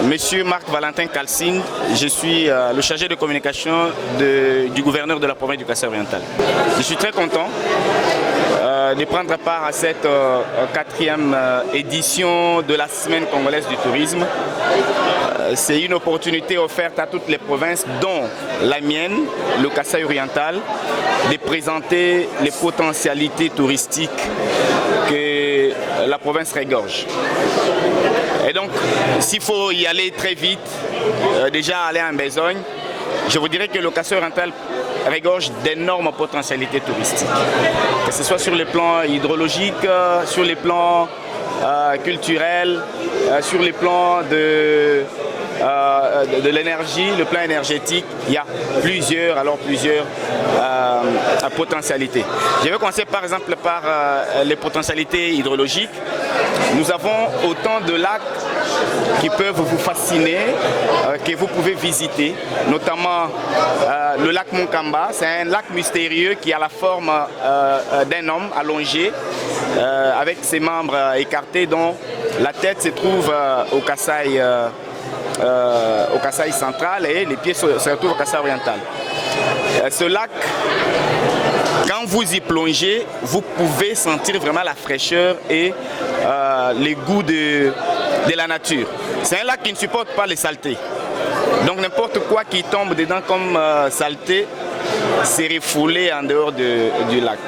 Monsieur Marc Valentin Kalsing, je suis le chargé de communication du gouverneur de la province du Kasaï-Oriental. Je suis très content de prendre part à cette quatrième édition de la Semaine congolaise du tourisme. C'est une opportunité offerte à toutes les provinces, dont la mienne, le Kasaï-Oriental, de présenter les potentialités touristiques que la province regorge. Et donc, s'il faut y aller très vite, déjà aller en besogne, je vous dirais que le Kasaï-Oriental regorge d'énormes potentialités touristiques. Que ce soit sur le plan hydrologique, sur les plans culturels, sur les plans de l'énergie, le plan énergétique, il y a plusieurs potentialités. Je vais commencer par exemple par les potentialités hydrologiques. Nous avons autant de lacs qui peuvent vous fasciner, que vous pouvez visiter, notamment le lac Monkamba. C'est un lac mystérieux qui a la forme d'un homme allongé, avec ses membres écartés, dont la tête se trouve au Kasaï central et les pieds se retrouvent au Kasaï oriental. Ce lac, quand vous y plongez, vous pouvez sentir vraiment la fraîcheur et les goûts de la nature. C'est un lac qui ne supporte pas les saletés. Donc n'importe quoi qui tombe dedans comme saleté, c'est refoulé en dehors du lac.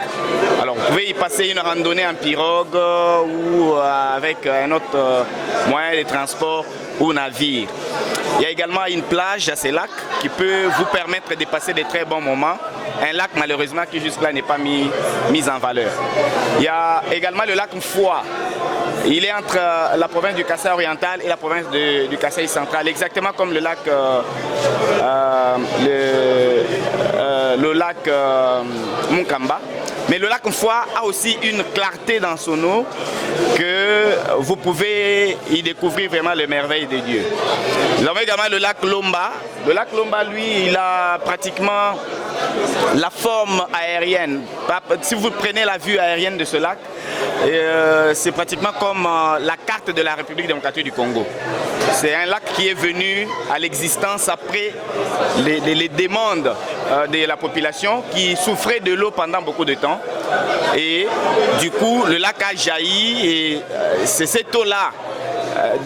Alors vous pouvez y passer une randonnée en pirogue ou avec un autre moyen de transport ou navire. Il y a également une plage à ces lacs qui peut vous permettre de passer de très bons moments. Un lac malheureusement qui jusque-là n'est pas mis en valeur. Il y a également le lac Mfoua. Il est entre la province du Kasaï oriental et la province du Kasaï central, exactement comme le lac Monkamba. Mais le lac Mfoua a aussi une clarté dans son eau que vous pouvez y découvrir vraiment les merveilles de Dieu. Nous avons également le lac Lomba. Le lac Lomba, lui, il a pratiquement la forme aérienne. Si vous prenez la vue aérienne de ce lac, c'est pratiquement comme la carte de la République démocratique du Congo. C'est un lac qui est venu à l'existence après les demandes de la population qui souffrait de l'eau pendant beaucoup de temps. Et du coup, le lac a jailli et c'est cette eau-là,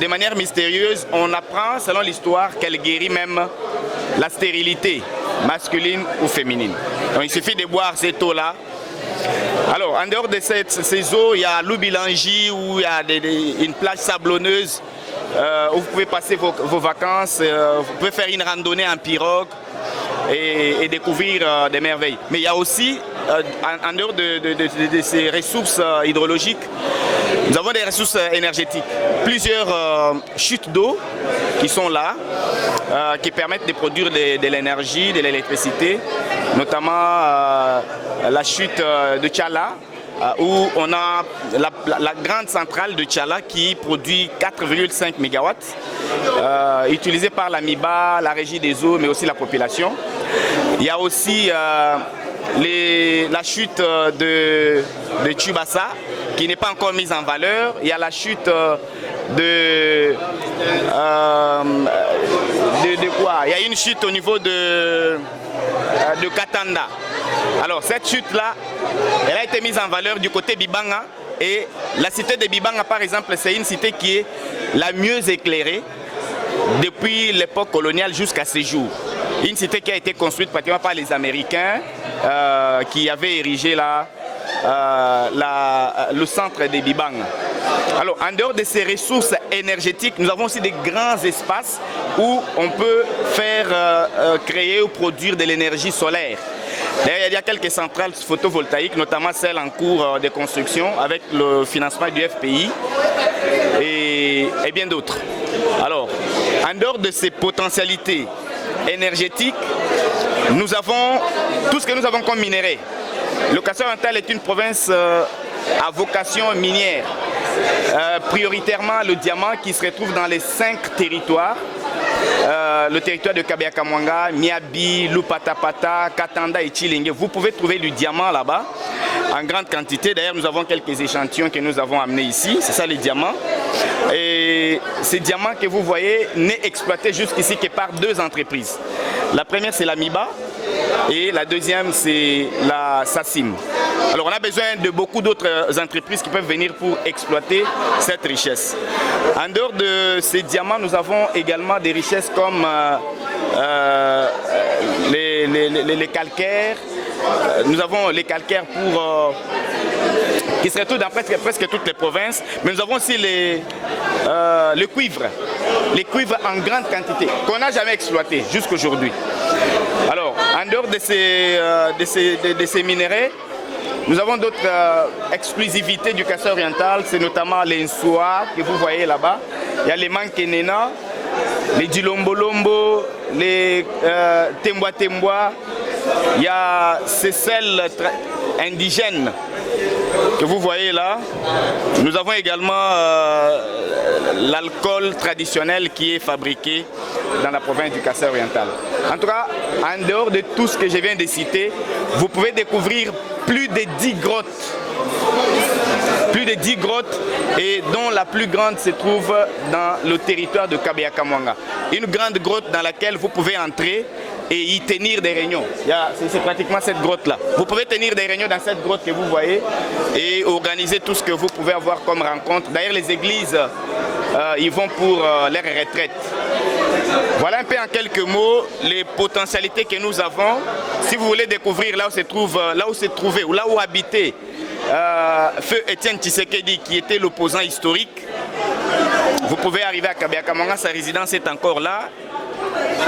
de manière mystérieuse, on apprend selon l'histoire qu'elle guérit même la stérilité masculine ou féminine. Donc il suffit de boire cette eau-là. Alors, en dehors de ces eaux, il y a l'Ubilangi où il y a une plage sablonneuse où vous pouvez passer vos vacances, vous pouvez faire une randonnée en pirogue et découvrir des merveilles. Mais il y a aussi, en dehors de ces ressources hydrologiques, nous avons des ressources énergétiques. Plusieurs chutes d'eau qui sont là, qui permettent de produire de l'énergie, de l'électricité, notamment la chute de Tchala, où on a la grande centrale de Tchala qui produit 4,5 MW, utilisée par la MIBA, la régie des eaux, mais aussi la population. Il y a aussi la chute de Tchubassa, qui n'est pas encore mise en valeur. Il y a la chute de quoi? Il y a une chute au niveau de Katanda. Alors cette chute-là, elle a été mise en valeur du côté Bibanga. Et la cité de Bibanga, par exemple, c'est une cité qui est la mieux éclairée depuis l'époque coloniale jusqu'à ces jours. Une cité qui a été construite pratiquement par les Américains qui avaient érigé le centre de Bibanga. Alors, en dehors de ces ressources énergétiques, nous avons aussi des grands espaces où on peut faire créer ou produire de l'énergie solaire. D'ailleurs, il y a quelques centrales photovoltaïques, notamment celles en cours de construction avec le financement du FPI et bien d'autres. Alors, en dehors de ces potentialités énergétiques, nous avons tout ce que nous avons comme minéraux. Le Kasaï-Oriental est une province à vocation minière. Prioritairement le diamant qui se retrouve dans les 5 territoires. Le territoire de Kabeya-Kamwanga, Miabi, Lupatapata, Katanda et Chilingue. Vous pouvez trouver du diamant là-bas. en grande quantité. D'ailleurs, nous avons quelques échantillons que nous avons amenés ici. C'est ça les diamants. Et ces diamants que vous voyez n'est exploité jusqu'ici que par 2 entreprises. La première, c'est la MIBA et la deuxième, c'est la SACIM. Alors, on a besoin de beaucoup d'autres entreprises qui peuvent venir pour exploiter cette richesse. En dehors de ces diamants, nous avons également des richesses comme les calcaires. Nous avons les calcaires qui seraient tout dans presque toutes les provinces, mais nous avons aussi le cuivre, les cuivres en grande quantité, qu'on n'a jamais exploité jusqu'aujourd'hui. Alors, en dehors de ces minéraux, nous avons d'autres exclusivités du Kasaï oriental, c'est notamment les Nsoa que vous voyez là-bas. Il y a les Mankenena, les Dilombolombo, les Temboa. Il y a ces sels indigènes que vous voyez là. Nous avons également l'alcool traditionnel qui est fabriqué dans la province du Kasaï oriental. En tout cas, en dehors de tout ce que je viens de citer, vous pouvez découvrir plus de 10 grottes. Plus de 10 grottes, et dont la plus grande se trouve dans le territoire de Kabeya-Kamwanga. Une grande grotte dans laquelle vous pouvez entrer et y tenir des réunions. C'est pratiquement cette grotte-là. Vous pouvez tenir des réunions dans cette grotte que vous voyez et organiser tout ce que vous pouvez avoir comme rencontre. D'ailleurs, les églises, ils vont pour leur retraite. Voilà un peu en quelques mots les potentialités que nous avons. Si vous voulez découvrir là où habitait Feu Étienne Tshisekedi, qui était l'opposant historique, vous pouvez arriver à Kabeya-Kamwanga, sa résidence est encore là.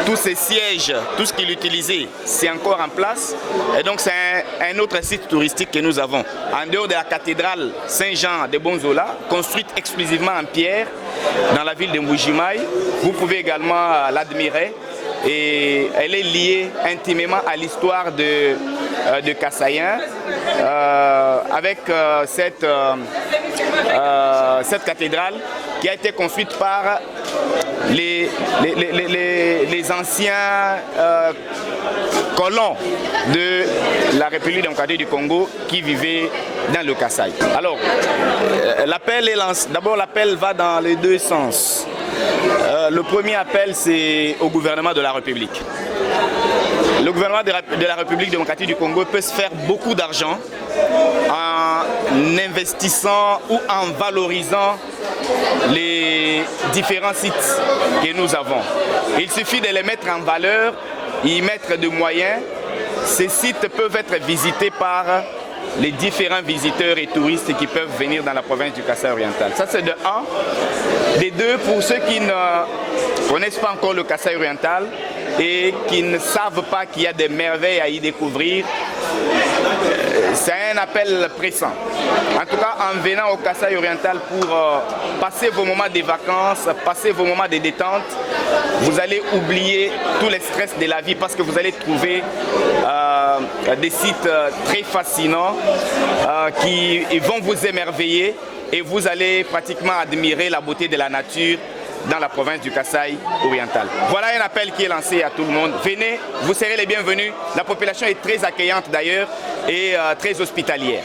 Tous ces sièges, tout ce qu'il utilisait, c'est encore en place. Et donc c'est un autre site touristique que nous avons. En dehors de la cathédrale Saint-Jean de Bonzola, construite exclusivement en pierre dans la ville de Mbujimayi, vous pouvez également l'admirer. Et elle est liée intimement à l'histoire de Kasaïen, avec cette cathédrale qui a été construite par les anciens colons de la République démocratique du Congo qui vivaient dans le Kasaï. Alors, d'abord l'appel va dans les 2 sens. Le premier appel, c'est au gouvernement de la République. Le gouvernement de la République démocratique du Congo peut se faire beaucoup d'argent en investissant ou en valorisant les différents sites que nous avons. Il suffit de les mettre en valeur, y mettre des moyens. Ces sites peuvent être visités par les différents visiteurs et touristes qui peuvent venir dans la province du Kasaï oriental. Ça, c'est de 1. De 2, pour ceux qui ne connaissent pas encore le Kasaï oriental et qui ne savent pas qu'il y a des merveilles à y découvrir, c'est un appel pressant. En tout cas, en venant au Kasaï oriental pour passer vos moments de vacances, passer vos moments de détente, vous allez oublier tous les stress de la vie parce que vous allez trouver des sites très fascinants qui vont vous émerveiller et vous allez pratiquement admirer la beauté de la nature dans la province du Kasaï oriental. Voilà un appel qui est lancé à tout le monde. Venez, vous serez les bienvenus. La population est très accueillante d'ailleurs et très hospitalière.